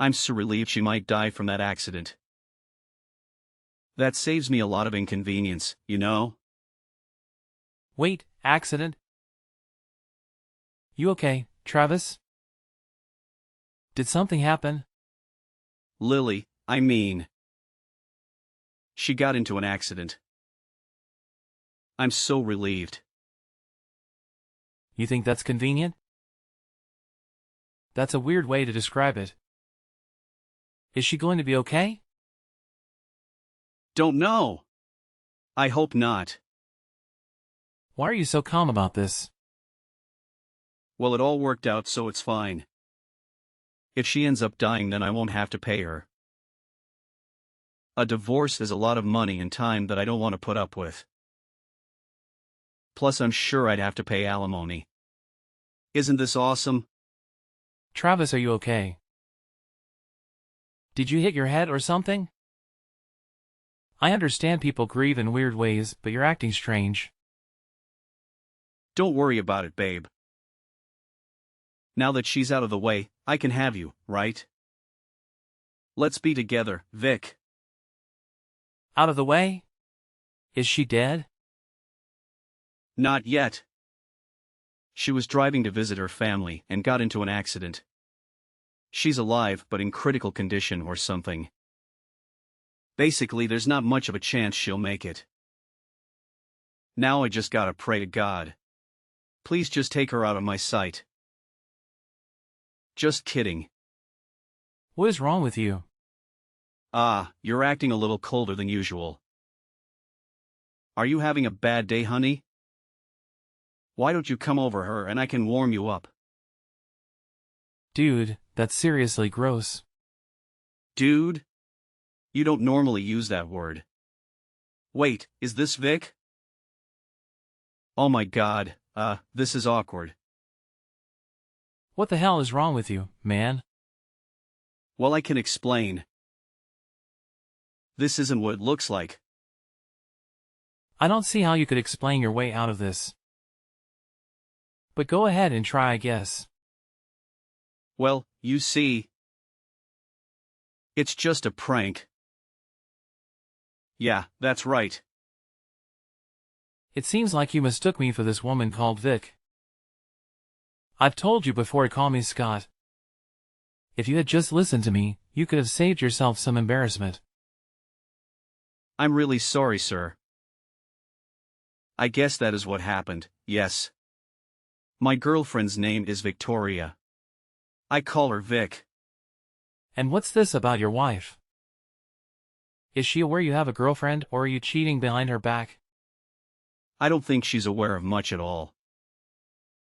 I'm so relieved she might die from that accident. That saves me a lot of inconvenience, you know? Wait, accident? You okay, Travis? Did something happen? Lily, I mean. She got into an accident. I'm so relieved. You think that's convenient? That's a weird way to describe it. Is she going to be okay? Don't know. I hope not. Why are you so calm about this? Well, it all worked out, so it's fine. If she ends up dying, then I won't have to pay her. A divorce is a lot of money and time that I don't want to put up with. Plus, I'm sure I'd have to pay alimony. Isn't this awesome? Travis, are you okay? Did you hit your head or something? I understand people grieve in weird ways, but you're acting strange. Don't worry about it, babe. Now that she's out of the way, I can have you, right? Let's be together, Vic. Out of the way? Is she dead? Not yet. She was driving to visit her family and got into an accident. She's alive but in critical condition or something. Basically, there's not much of a chance she'll make it. Now I just gotta pray to God. Please just take her out of my sight. Just kidding. What is wrong with you? You're acting a little colder than usual. Are you having a bad day, honey? Why don't you come over her and I can warm you up? Dude, that's seriously gross. Dude? You don't normally use that word. Wait, is this Vic? Oh my God, this is awkward. What the hell is wrong with you, man? Well, I can explain. This isn't what it looks like. I don't see how you could explain your way out of this. But go ahead and try, I guess. Well, you see. It's just a prank. Yeah, that's right. It seems like you mistook me for this woman called Vic. I've told you before to call me Scott. If you had just listened to me, you could have saved yourself some embarrassment. I'm really sorry, sir. I guess that is what happened, yes. My girlfriend's name is Victoria. I call her Vic. And what's this about your wife? Is she aware you have a girlfriend, or are you cheating behind her back? I don't think she's aware of much at all.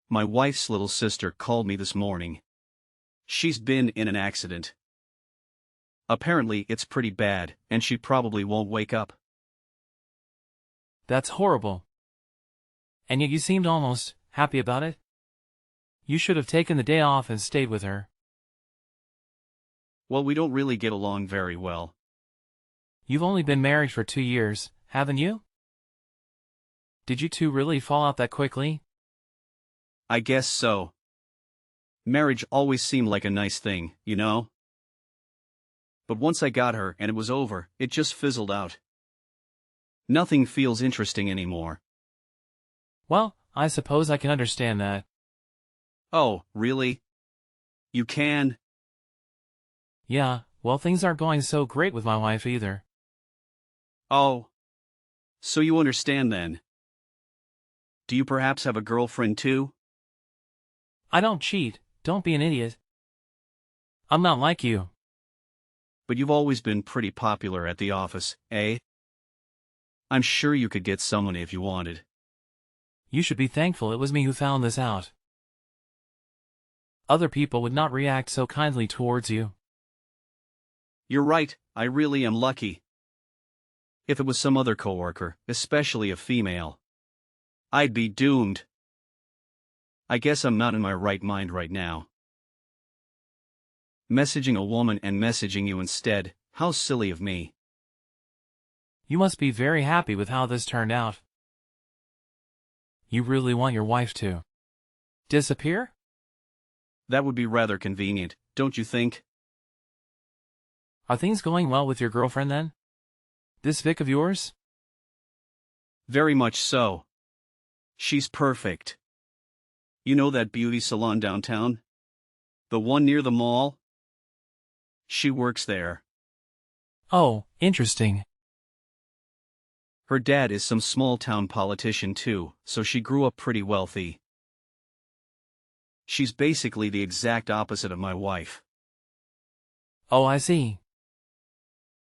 My wife's little sister called me this morning. She's been in an accident. Apparently it's pretty bad, and she probably won't wake up. That's horrible. And yet you seemed almost happy about it? You should have taken the day off and stayed with her. Well, we don't really get along very well. You've only been married for 2 years, haven't you? Did you two really fall out that quickly? I guess so. Marriage always seemed like a nice thing, you know? But once I got her and it was over, it just fizzled out. Nothing feels interesting anymore. Well, I suppose I can understand that. Oh, really? You can? Yeah, well, things aren't going so great with my wife either. Oh. So you understand then. Do you perhaps have a girlfriend too? I don't cheat, don't be an idiot. I'm not like you. But you've always been pretty popular at the office, eh? I'm sure you could get someone if you wanted. You should be thankful it was me who found this out. Other people would not react so kindly towards you. You're right, I really am lucky. If it was some other coworker, especially a female, I'd be doomed. I guess I'm not in my right mind right now. Messaging a woman and messaging you instead, how silly of me. You must be very happy with how this turned out. You really want your wife to disappear? That would be rather convenient, don't you think? Are things going well with your girlfriend then? This Vic of yours? Very much so. She's perfect. You know that beauty salon downtown? The one near the mall? She works there. Oh, interesting. Her dad is some small-town politician too, so she grew up pretty wealthy. She's basically the exact opposite of my wife. Oh, I see.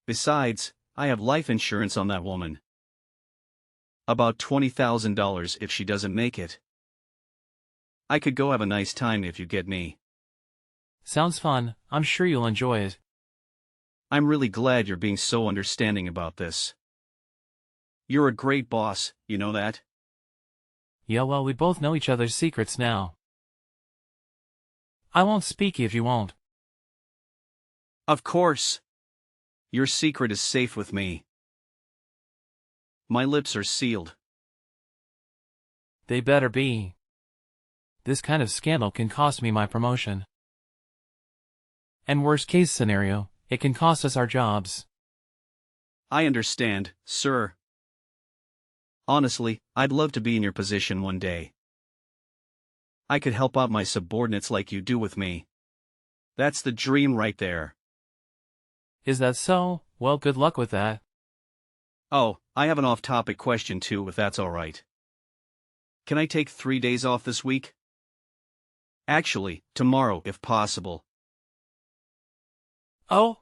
Besides, I have life insurance on that woman. About $20,000 if she doesn't make it. I could go have a nice time if you get me. Sounds fun. I'm sure you'll enjoy it. I'm really glad you're being so understanding about this. You're a great boss, you know that? Yeah, well, we both know each other's secrets now. I won't speak if you won't. Of course. Your secret is safe with me. My lips are sealed. They better be. This kind of scandal can cost me my promotion. And worst case scenario, it can cost us our jobs. I understand, sir. Honestly, I'd love to be in your position one day. I could help out my subordinates like you do with me. That's the dream right there. Is that so? Well, good luck with that. Oh, I have an off-topic question too, if that's alright. Can I take 3 days off this week? Actually, tomorrow if possible. Oh?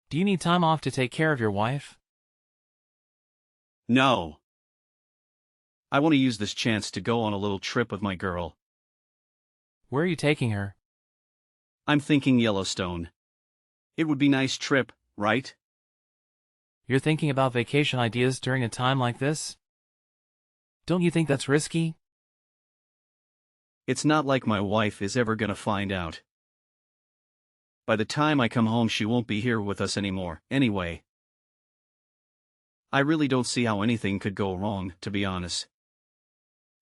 Do you need time off to take care of your wife? No. I want to use this chance to go on a little trip with my girl. Where are you taking her? I'm thinking Yellowstone. It would be a nice trip, right? You're thinking about vacation ideas during a time like this? Don't you think that's risky? It's not like my wife is ever gonna find out. By the time I come home she won't be here with us anymore, anyway. I really don't see how anything could go wrong, to be honest.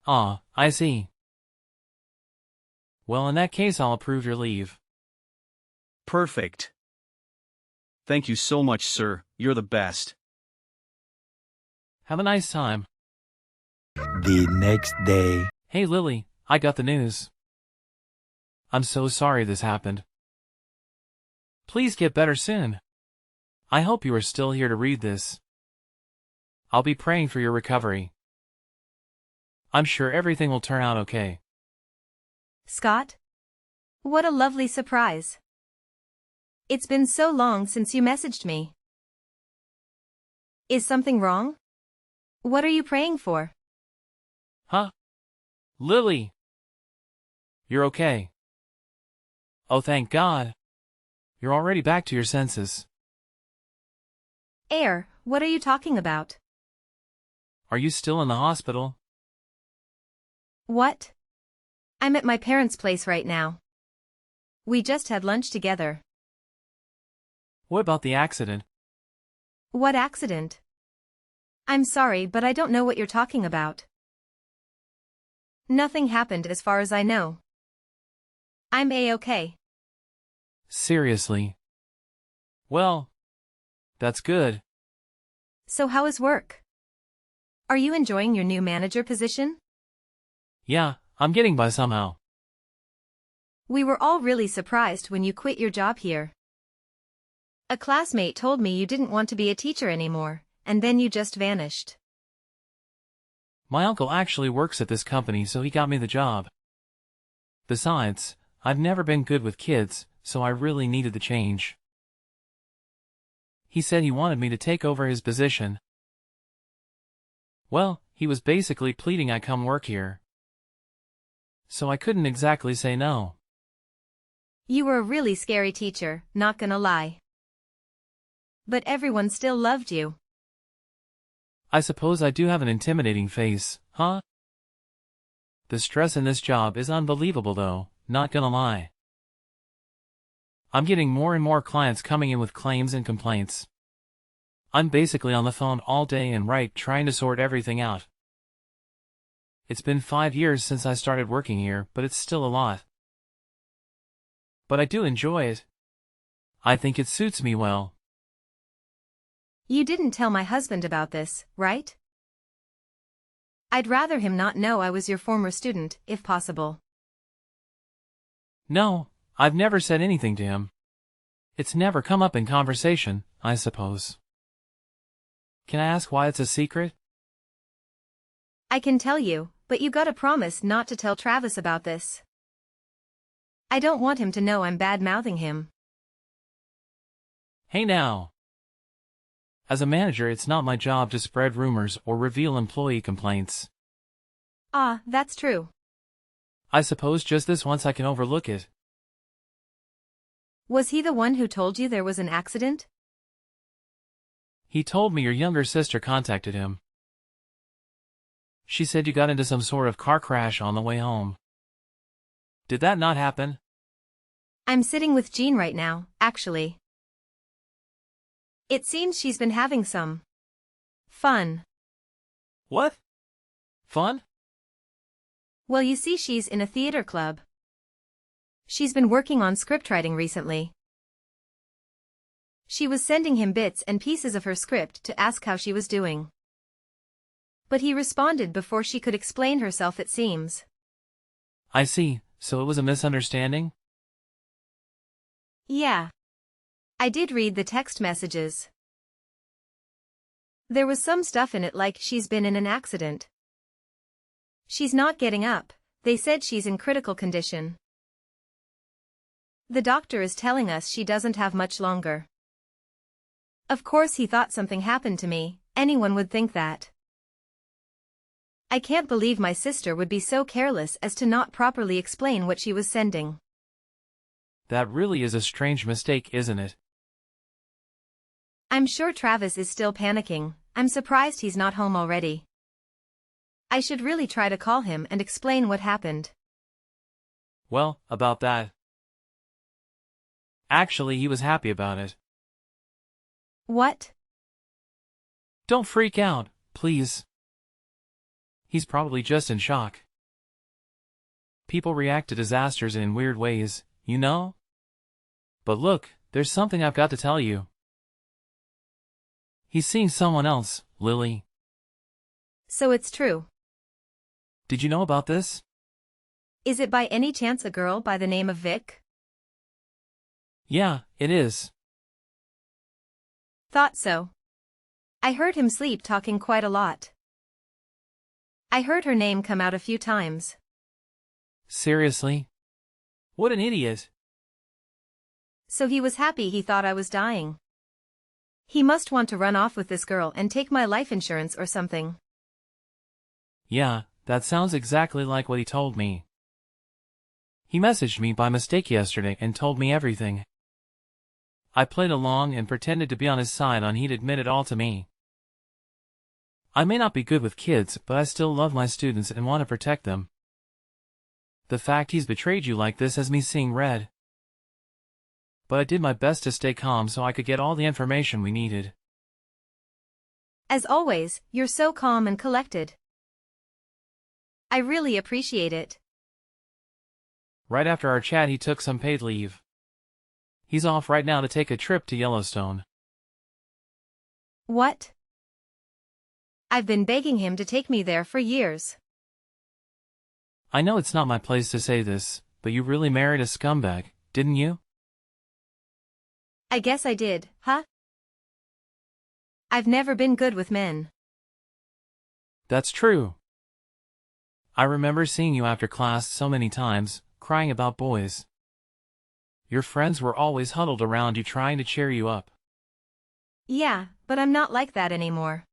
Ah, I see. Well, in that case I'll approve your leave. Perfect. Thank you so much, sir. You're the best. Have a nice time. The next day. Hey Lily, I got the news. I'm so sorry this happened. Please get better soon. I hope you are still here to read this. I'll be praying for your recovery. I'm sure everything will turn out okay. Scott? What a lovely surprise. It's been so long since you messaged me. Is something wrong? What are you praying for? Huh? Lily! You're okay. Oh, thank God. You're already back to your senses. Air, what are you talking about? Are you still in the hospital? What? I'm at my parents' place right now. We just had lunch together. What about the accident? What accident? I'm sorry, but I don't know what you're talking about. Nothing happened as far as I know. I'm A-okay. Seriously? Well, that's good. So how is work? Are you enjoying your new manager position? Yeah, I'm getting by somehow. We were all really surprised when you quit your job here. A classmate told me you didn't want to be a teacher anymore, and then you just vanished. My uncle actually works at this company, so he got me the job. Besides, I've never been good with kids, so I really needed the change. He said he wanted me to take over his position. Well, he was basically pleading I come work here. So I couldn't exactly say no. You were a really scary teacher, not gonna lie. But everyone still loved you. I suppose I do have an intimidating face, huh? The stress in this job is unbelievable though, not gonna lie. I'm getting more and more clients coming in with claims and complaints. I'm basically on the phone all day and night trying to sort everything out. It's been 5 years since I started working here, but it's still a lot. But I do enjoy it. I think it suits me well, You didn't tell my husband about this, right? I'd rather him not know I was your former student, if possible. No, I've never said anything to him. It's never come up in conversation, I suppose. Can I ask why it's a secret? I can tell you, but you gotta promise not to tell Travis about this. I don't want him to know I'm bad-mouthing him. Hey now. As a manager, it's not my job to spread rumors or reveal employee complaints. Ah, that's true. I suppose just this once I can overlook it. Was he the one who told you there was an accident? He told me your younger sister contacted him. She said you got into some sort of car crash on the way home. Did that not happen? I'm sitting with Jean right now, actually. It seems she's been having some fun. What? Fun? Well, you see, she's in a theater club. She's been working on scriptwriting recently. She was sending him bits and pieces of her script to ask how she was doing. But he responded before she could explain herself, it seems. I see, so it was a misunderstanding? Yeah. I did read the text messages. There was some stuff in it like she's been in an accident. She's not getting up. They said she's in critical condition. The doctor is telling us she doesn't have much longer. Of course he thought something happened to me, anyone would think that. I can't believe my sister would be so careless as to not properly explain what she was sending. That really is a strange mistake, isn't it? I'm sure Travis is still panicking. I'm surprised he's not home already. I should really try to call him and explain what happened. Well, about that. Actually, he was happy about it. What? Don't freak out, please. He's probably just in shock. People react to disasters in weird ways, you know? But look, there's something I've got to tell you. He's seeing someone else, Lily. So it's true. Did you know about this? Is it by any chance a girl by the name of Vic? Yeah, it is. Thought so. I heard him sleep talking quite a lot. I heard her name come out a few times. Seriously? What an idiot. So he was happy he thought I was dying. He must want to run off with this girl and take my life insurance or something. Yeah, that sounds exactly like what he told me. He messaged me by mistake yesterday and told me everything. I played along and pretended to be on his side and he'd admit it all to me. I may not be good with kids, but I still love my students and want to protect them. The fact he's betrayed you like this has me seeing red. But I did my best to stay calm so I could get all the information we needed. As always, you're so calm and collected. I really appreciate it. Right after our chat, he took some paid leave. He's off right now to take a trip to Yellowstone. What? I've been begging him to take me there for years. I know it's not my place to say this, but you really married a scumbag, didn't you? I guess I did, huh? I've never been good with men. That's true. I remember seeing you after class so many times, crying about boys. Your friends were always huddled around you trying to cheer you up. Yeah, but I'm not like that anymore.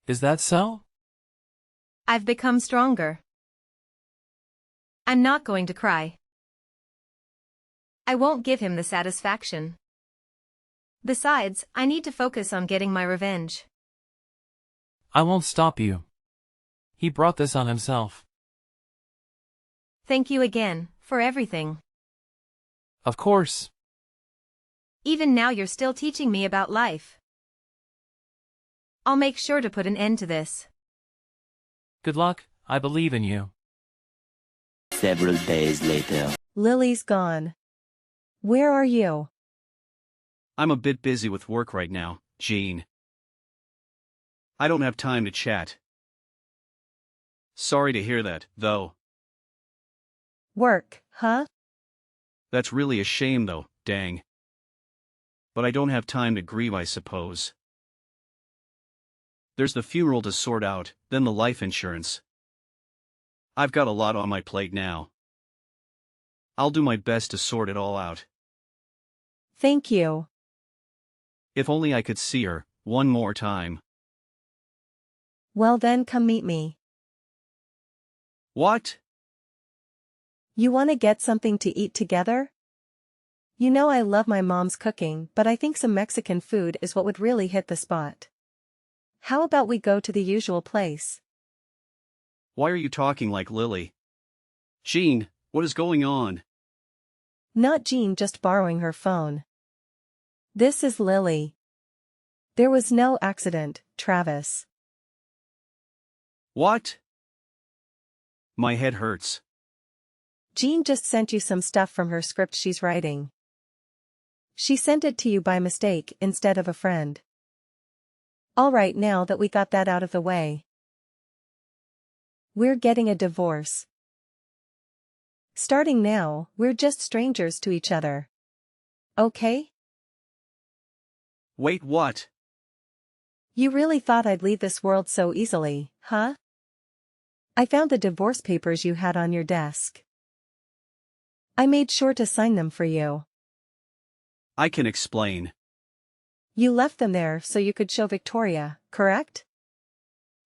Is that so? I've become stronger. I'm not going to cry. I won't give him the satisfaction. Besides, I need to focus on getting my revenge. I won't stop you. He brought this on himself. Thank you again, for everything. Of course. Even now you're still teaching me about life. I'll make sure to put an end to this. Good luck, I believe in you. Several days later. Lily's gone. Where are you? I'm a bit busy with work right now, Jean. I don't have time to chat. Sorry to hear that, though. Work, huh? That's really a shame though, dang. But I don't have time to grieve, I suppose. There's the funeral to sort out, then the life insurance. I've got a lot on my plate now. I'll do my best to sort it all out. Thank you. If only I could see her, one more time. Well then come meet me. What? You want to get something to eat together? You know I love my mom's cooking, but I think some Mexican food is what would really hit the spot. How about we go to the usual place? Why are you talking like Lily? Jean, what is going on? Not Jean just borrowing her phone. This is Lily. There was no accident, Travis. What? My head hurts. Jean just sent you some stuff from her script she's writing. She sent it to you by mistake instead of a friend. Alright, now that we got that out of the way. We're getting a divorce. Starting now, we're just strangers to each other. Okay? Wait, what? You really thought I'd leave this world so easily, huh? I found the divorce papers you had on your desk. I made sure to sign them for you. I can explain. You left them there so you could show Victoria, correct?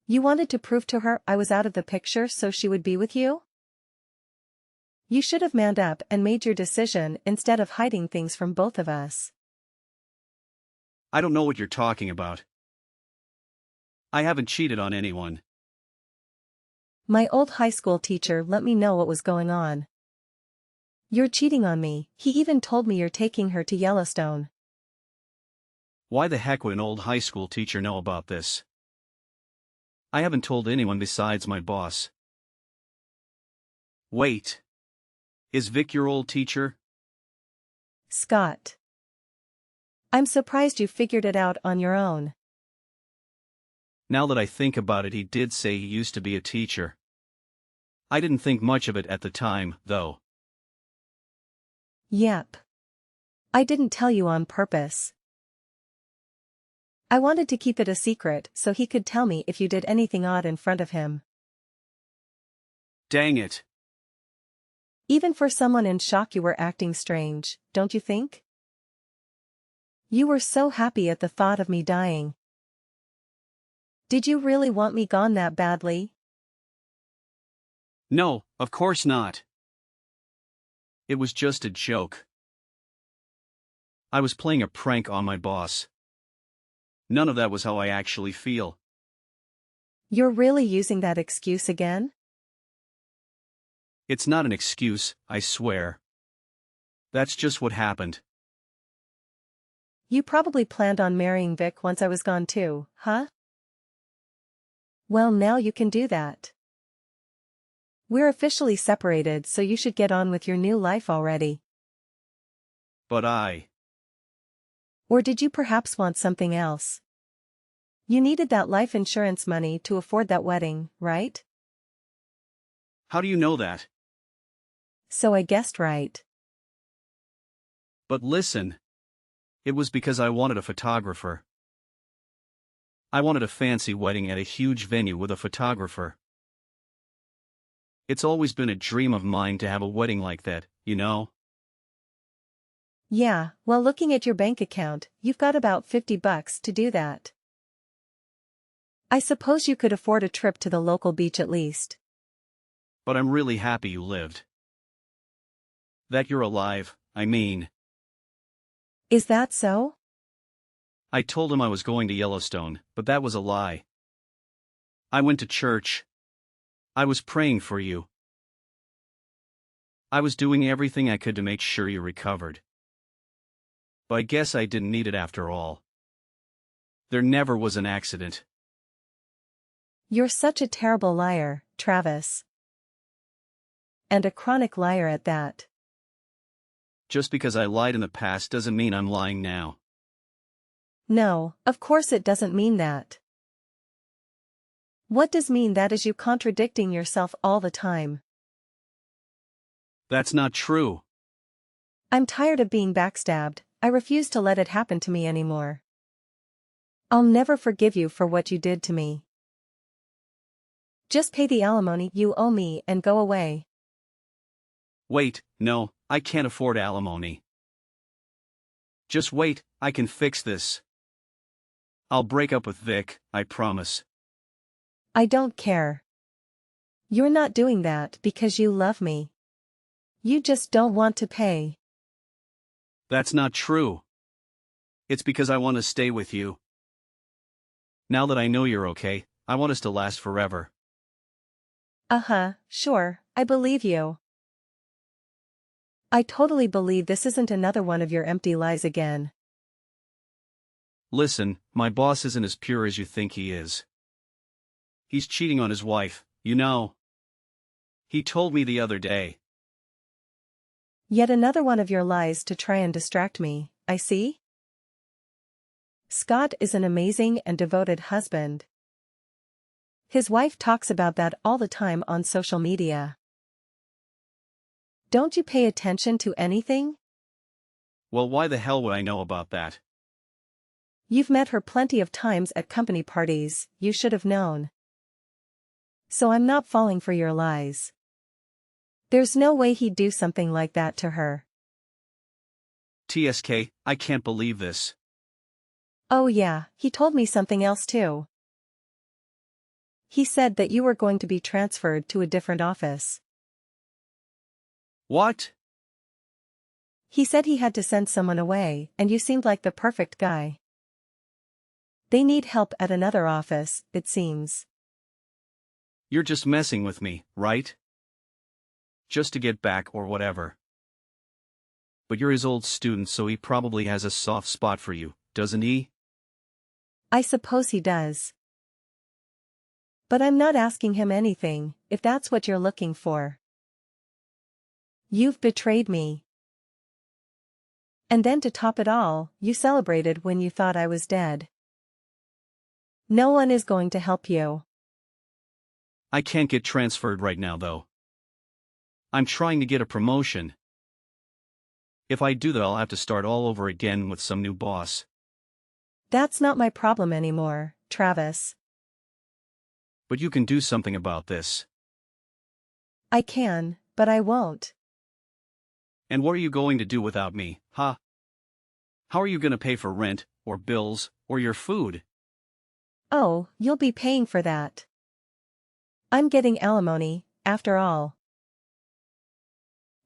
You wanted to prove to her I was out of the picture so she would be with you? You should have manned up and made your decision instead of hiding things from both of us. I don't know what you're talking about. I haven't cheated on anyone. My old high school teacher let me know what was going on. You're cheating on me, he even told me you're taking her to Yellowstone. Why the heck would an old high school teacher know about this? I haven't told anyone besides my boss. Wait. Is Vic your old teacher? Scott. I'm surprised you figured it out on your own. Now that I think about it, he did say he used to be a teacher. I didn't think much of it at the time, though. Yep. I didn't tell you on purpose. I wanted to keep it a secret so he could tell me if you did anything odd in front of him. Dang it. Even for someone in shock you were acting strange, don't you think? You were so happy at the thought of me dying. Did you really want me gone that badly? No, of course not. It was just a joke. I was playing a prank on my boss. None of that was how I actually feel. You're really using that excuse again? It's not an excuse, I swear. That's just what happened. You probably planned on marrying Vic once I was gone too, huh? Well, now you can do that. We're officially separated, so you should get on with your new life already. But Or did you perhaps want something else? You needed that life insurance money to afford that wedding, right? How do you know that? So I guessed right. But listen. It was because I wanted a photographer. I wanted a fancy wedding at a huge venue with a photographer. It's always been a dream of mine to have a wedding like that, you know? Yeah, well, looking at your bank account, you've got about $50 to do that. I suppose you could afford a trip to the local beach at least. But I'm really happy you lived. That you're alive, I mean. Is that so? I told him I was going to Yellowstone, but that was a lie. I went to church. I was praying for you. I was doing everything I could to make sure you recovered. But I guess I didn't need it after all. There never was an accident. You're such a terrible liar, Travis. And a chronic liar at that. Just because I lied in the past doesn't mean I'm lying now. No, of course it doesn't mean that. What does mean that is you contradicting yourself all the time? That's not true. I'm tired of being backstabbed, I refuse to let it happen to me anymore. I'll never forgive you for what you did to me. Just pay the alimony you owe me and go away. Wait, no, I can't afford alimony. Just wait, I can fix this. I'll break up with Vic, I promise. I don't care. You're not doing that because you love me. You just don't want to pay. That's not true. It's because I want to stay with you. Now that I know you're okay, I want us to last forever. Sure, I believe you. I totally believe this isn't another one of your empty lies again. Listen, my boss isn't as pure as you think he is. He's cheating on his wife, you know. He told me the other day. Yet another one of your lies to try and distract me, I see? Scott is an amazing and devoted husband. His wife talks about that all the time on social media. Don't you pay attention to anything? Well, why the hell would I know about that? You've met her plenty of times at company parties, you should have known. So I'm not falling for your lies. There's no way he'd do something like that to her. TSK, I can't believe this. Oh yeah, he told me something else too. He said that you were going to be transferred to a different office. What? He said he had to send someone away, and you seemed like the perfect guy. They need help at another office, it seems. You're just messing with me, right? Just to get back or whatever. But you're his old student, so he probably has a soft spot for you, doesn't he? I suppose he does. But I'm not asking him anything, if that's what you're looking for. You've betrayed me. And then to top it all, you celebrated when you thought I was dead. No one is going to help you. I can't get transferred right now, though. I'm trying to get a promotion. If I do that, I'll have to start all over again with some new boss. That's not my problem anymore, Travis. But you can do something about this. I can, but I won't. And what are you going to do without me, huh? How are you going to pay for rent, or bills, or your food? Oh, you'll be paying for that. I'm getting alimony, after all.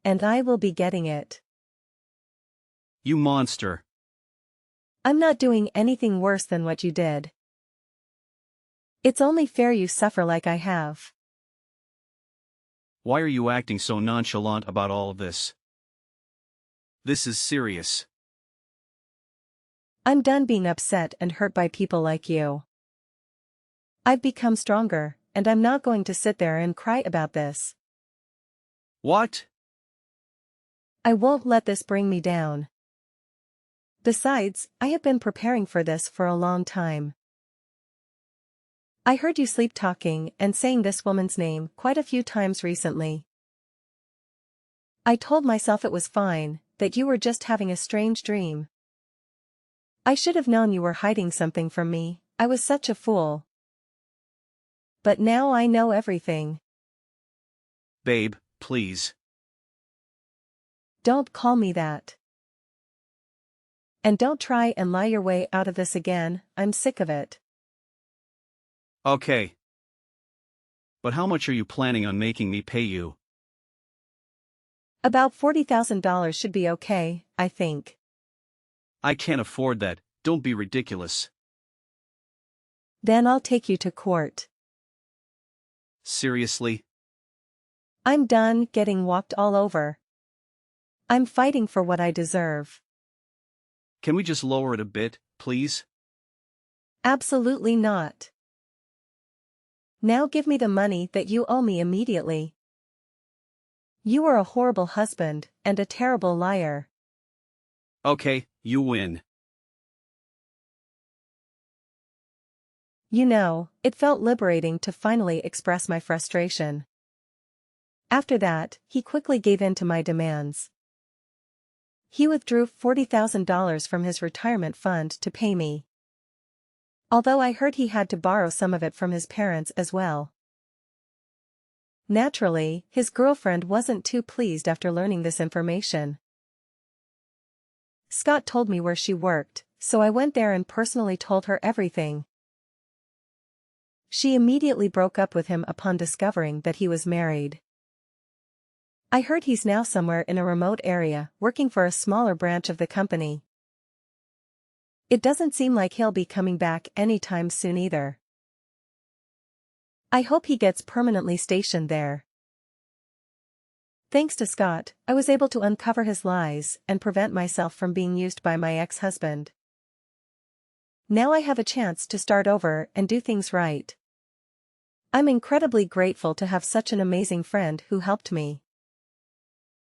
And I will be getting it. You monster. I'm not doing anything worse than what you did. It's only fair you suffer like I have. Why are you acting so nonchalant about all of this? This is serious. I'm done being upset and hurt by people like you. I've become stronger, and I'm not going to sit there and cry about this. What? I won't let this bring me down. Besides, I have been preparing for this for a long time. I heard you sleep talking and saying this woman's name quite a few times recently. I told myself it was fine, that you were just having a strange dream. I should have known you were hiding something from me, I was such a fool. But now I know everything. Babe, please. Don't call me that. And don't try and lie your way out of this again, I'm sick of it. Okay. But how much are you planning on making me pay you? About $40,000 should be okay, I think. I can't afford that, don't be ridiculous. Then I'll take you to court. Seriously? I'm done getting walked all over. I'm fighting for what I deserve. Can we just lower it a bit, please? Absolutely not. Now give me the money that you owe me immediately. You are a horrible husband and a terrible liar. Okay, you win. You know, it felt liberating to finally express my frustration. After that, he quickly gave in to my demands. He withdrew $40,000 from his retirement fund to pay me. Although I heard he had to borrow some of it from his parents as well. Naturally, his girlfriend wasn't too pleased after learning this information. Scott told me where she worked, so I went there and personally told her everything. She immediately broke up with him upon discovering that he was married. I heard he's now somewhere in a remote area, working for a smaller branch of the company. It doesn't seem like he'll be coming back anytime soon either. I hope he gets permanently stationed there. Thanks to Scott, I was able to uncover his lies and prevent myself from being used by my ex-husband. Now I have a chance to start over and do things right. I'm incredibly grateful to have such an amazing friend who helped me.